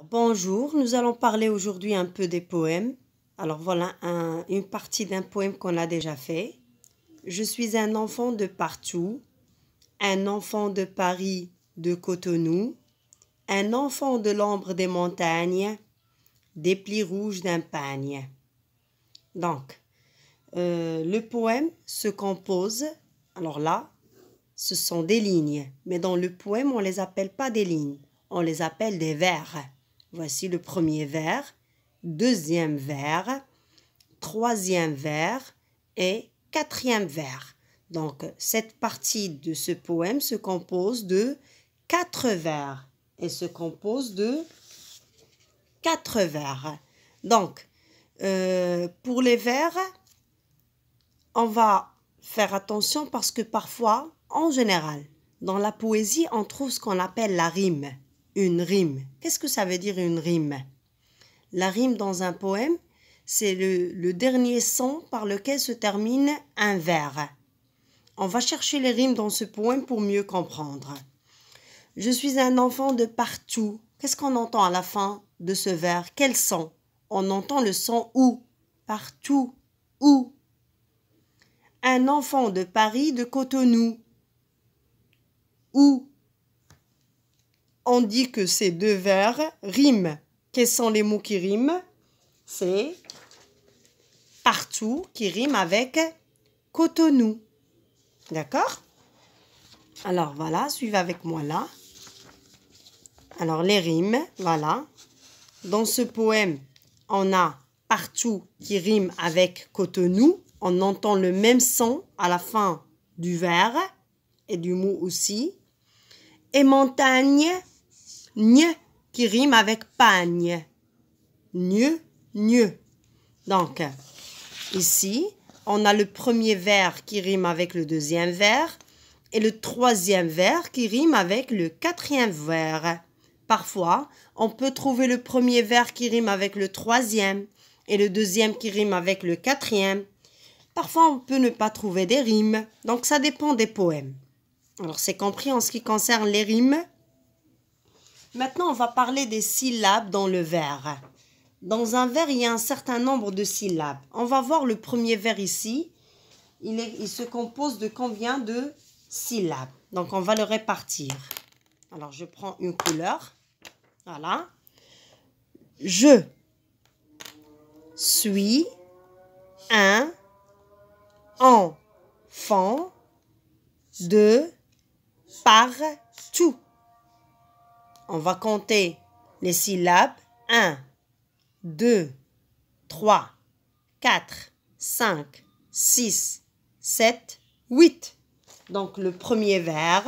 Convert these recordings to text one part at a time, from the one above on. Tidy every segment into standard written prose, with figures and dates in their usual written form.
Alors, bonjour, nous allons parler aujourd'hui un peu des poèmes. Alors, voilà une partie d'un poème qu'on a déjà fait. Je suis un enfant de partout, un enfant de Paris, de Cotonou, un enfant de l'ombre des montagnes, des plis rouges d'un pagne. Donc, le poème se compose, alors là, ce sont des lignes, mais dans le poème, on ne les appelle pas des lignes, on les appelle des vers. Voici le premier vers, deuxième vers, troisième vers et quatrième vers. Donc, cette partie de ce poème se compose de 4 vers et se compose de 4 vers. Donc, pour les vers, on va faire attention parce que parfois, en général, dans la poésie, on trouve ce qu'on appelle la rime. Une rime. Qu'est-ce que ça veut dire une rime? La rime dans un poème, c'est le dernier son par lequel se termine un vers. On va chercher les rimes dans ce poème pour mieux comprendre. Je suis un enfant de partout. Qu'est-ce qu'on entend à la fin de ce vers? Quel son? On entend le son ou. Partout. Où? Un enfant de Paris, de Cotonou. Où? On dit que ces deux vers riment. Quels sont les mots qui riment? C'est partout qui rime avec Cotonou. D'accord? Alors voilà, suivez avec moi là. Alors les rimes, voilà. Dans ce poème, on a partout qui rime avec Cotonou. On entend le même son à la fin du vers et du mot aussi. Et montagne, gne, qui rime avec pagne. Gne, gne. Donc, ici, on a le premier vers qui rime avec le deuxième vers et le troisième vers qui rime avec le quatrième vers. Parfois, on peut trouver le premier vers qui rime avec le troisième et le deuxième qui rime avec le quatrième. Parfois, on peut ne pas trouver des rimes. Donc, ça dépend des poèmes. Alors, c'est compris en ce qui concerne les rimes. Maintenant, on va parler des syllabes dans le vers. Dans un vers, il y a un certain nombre de syllabes. On va voir le premier vers ici. Il se compose de combien de syllabes? Donc, on va le répartir. Alors, je prends une couleur. Voilà. Je suis un enfant de partout. On va compter les syllabes. 1, 2, 3, 4, 5, 6, 7, 8. Donc, le premier vers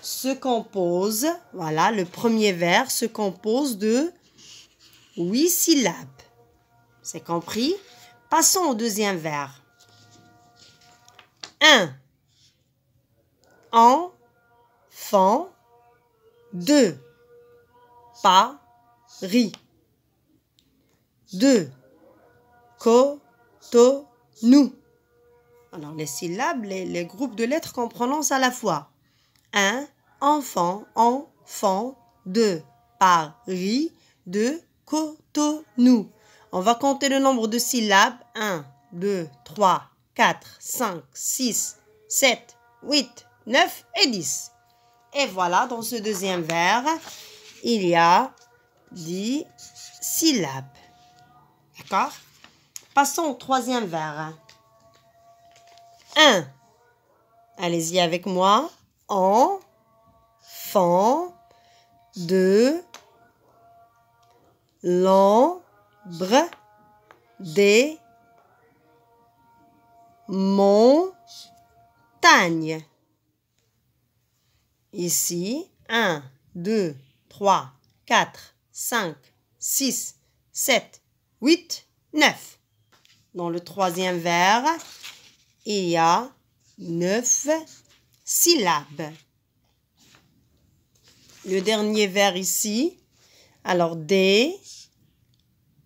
se compose, voilà, le premier vers se compose de 8 syllabes. C'est compris? Passons au deuxième vers. 1, enfant de Paris. 2, Cotonou. Alors, les syllabes, les groupes de lettres qu'on prononce à la fois. 1, enfant, enfant, 2, Paris, 2, Cotonou. On va compter le nombre de syllabes. 1, 2, 3, 4, 5, 6, 7, 8, 9 et 10. Et voilà, dans ce deuxième vers, il y a 10 syllabes. D'accord? Passons au troisième vers. 1. Allez-y avec moi. Enfant de l'ombre des montagnes. Ici, 1, 2, 3, 4, 5, 6, 7, 8, 9. Dans le troisième vers, il y a 9 syllabes. Le dernier vers ici, alors des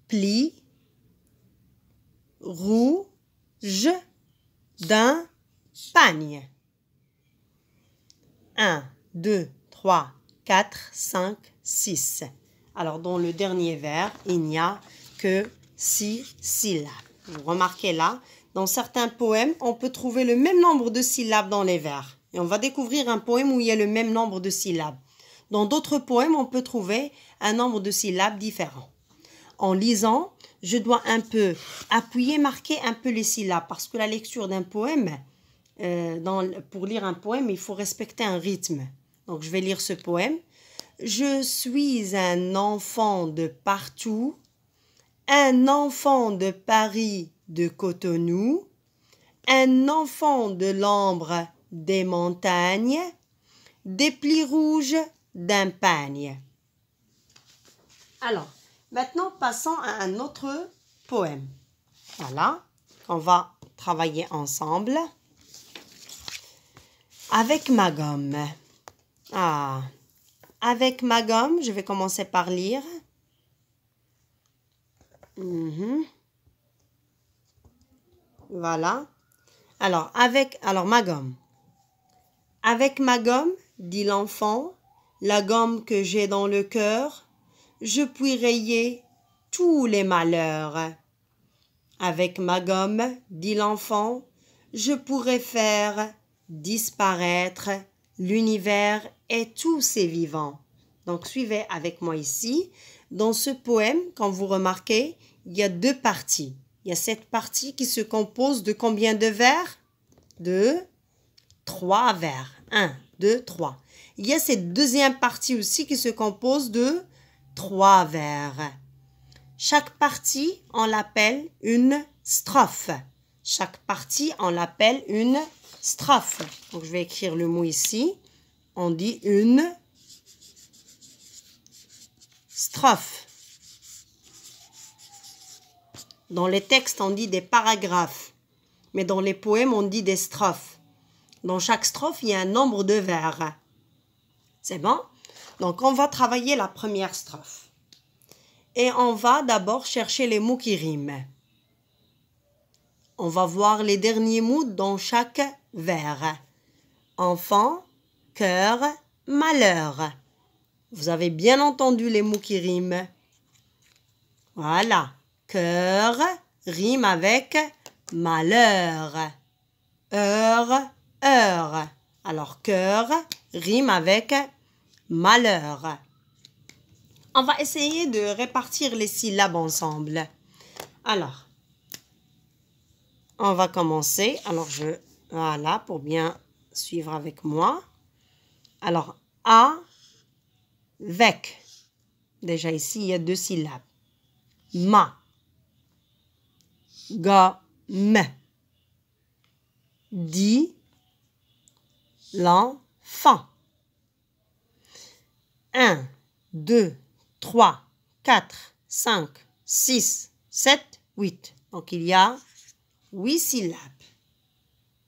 plis rouges d'un pagne. 1, 2, 3, 4, 5, 6. Alors, dans le dernier vers, il n'y a que 6 syllabes. Vous remarquez là, dans certains poèmes, on peut trouver le même nombre de syllabes dans les vers. Et on va découvrir un poème où il y a le même nombre de syllabes. Dans d'autres poèmes, on peut trouver un nombre de syllabes différent. En lisant, je dois un peu appuyer, marquer un peu les syllabes parce que la lecture d'un poème, pour lire un poème, il faut respecter un rythme. Donc, je vais lire ce poème. Je suis un enfant de partout, un enfant de Paris, de Cotonou, un enfant de l'ambre des montagnes, des plis rouges d'un pagne. Alors, maintenant, passons à un autre poème. Voilà, on va travailler ensemble. Avec ma gomme. Avec ma gomme, je vais commencer par lire. Voilà. Alors, ma gomme. Avec ma gomme, dit l'enfant, la gomme que j'ai dans le cœur, je puis rayer tous les malheurs. Avec ma gomme, dit l'enfant, je pourrais faire disparaître l'univers et tous ses vivants. Donc, suivez avec moi ici. Dans ce poème, quand vous remarquez, il y a 2 parties. Il y a cette partie qui se compose de combien de vers? De 3 vers. 1, 2, 3. Il y a cette deuxième partie aussi qui se compose de 3 vers. Chaque partie, on l'appelle une strophe. Chaque partie, on l'appelle une strophe. Donc, je vais écrire le mot ici. On dit une strophe. Dans les textes, on dit des paragraphes. Mais dans les poèmes, on dit des strophes. Dans chaque strophe, il y a un nombre de vers. C'est bon? Donc, on va travailler la première strophe. Et on va d'abord chercher les mots qui riment. On va voir les derniers mots dans chaque vers. Enfant, cœur, malheur. Vous avez bien entendu les mots qui riment. Voilà. Cœur rime avec malheur. Heure. Alors, cœur rime avec malheur. On va essayer de répartir les syllabes ensemble. Alors, on va commencer. Alors, voilà, pour bien suivre avec moi. Alors, avec. Déjà ici, il y a 2 syllabes. Ma. Gomme. Dit l'enfant. 1, 2, 3, 4, 5, 6, 7, 8. Donc, il y a 8 syllabes.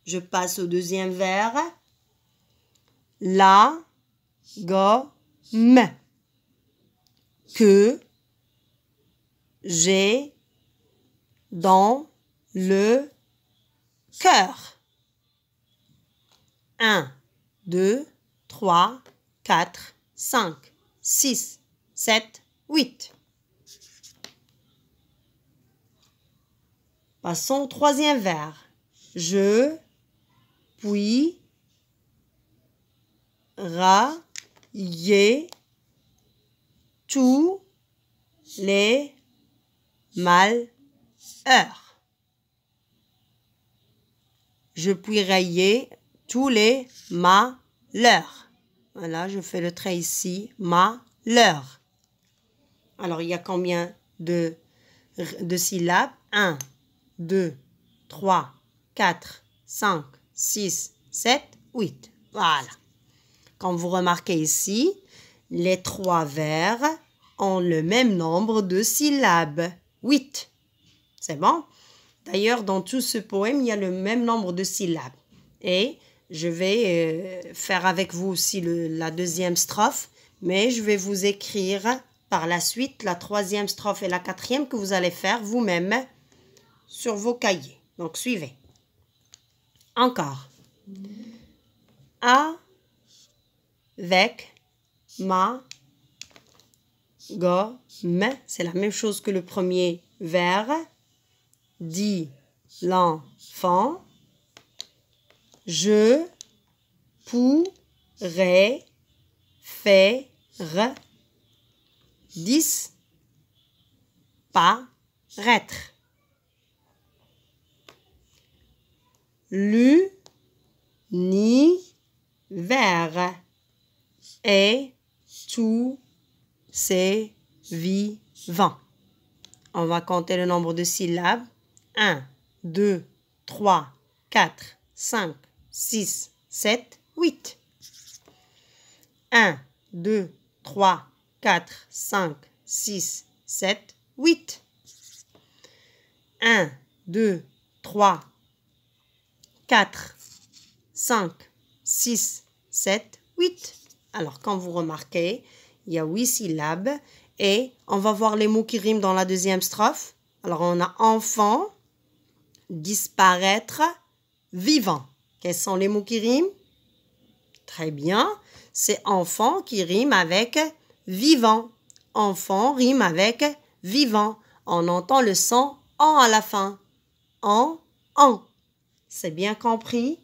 Je passe au deuxième vers. La gomme que j'ai dans le cœur. 1, 2, 3, 4, 5, 6, 7, 8. Passons au troisième vers. Je puis rayer tous les malheurs. Je puis rayer tous les malheurs. Voilà, je fais le trait ici. Malheur. Alors, il y a combien de syllabes? 1, 2, 3, 4, 5, 6, 7, 8. Voilà. Comme vous remarquez ici, les 3 vers ont le même nombre de syllabes. 8. C'est bon? D'ailleurs, dans tout ce poème, il y a le même nombre de syllabes. Et je vais faire avec vous aussi la deuxième strophe, mais je vais vous écrire par la suite la troisième strophe et la quatrième que vous allez faire vous-même sur vos cahiers. Donc, suivez. Encore. Avec ma gomme, c'est la même chose que le premier vers. Dit l'enfant. Je pourrais faire disparaître. L'univers est tout c'est vivant. On va compter le nombre de syllabes. 1, 2, 3, 4, 5, 6, 7, 8. 1, 2, 3, 4, 5, 6, 7, 8. 1, 2, 3, 4, 5, 6, 7, 8. Alors, quand vous remarquez, il y a 8 syllabes et on va voir les mots qui riment dans la deuxième strophe. Alors, on a enfant, disparaître, vivant. Quels sont les mots qui riment? Très bien. C'est enfant qui rime avec vivant. Enfant rime avec vivant. On entend le son en à la fin. En. C'est bien compris?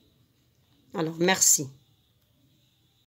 Alors, merci.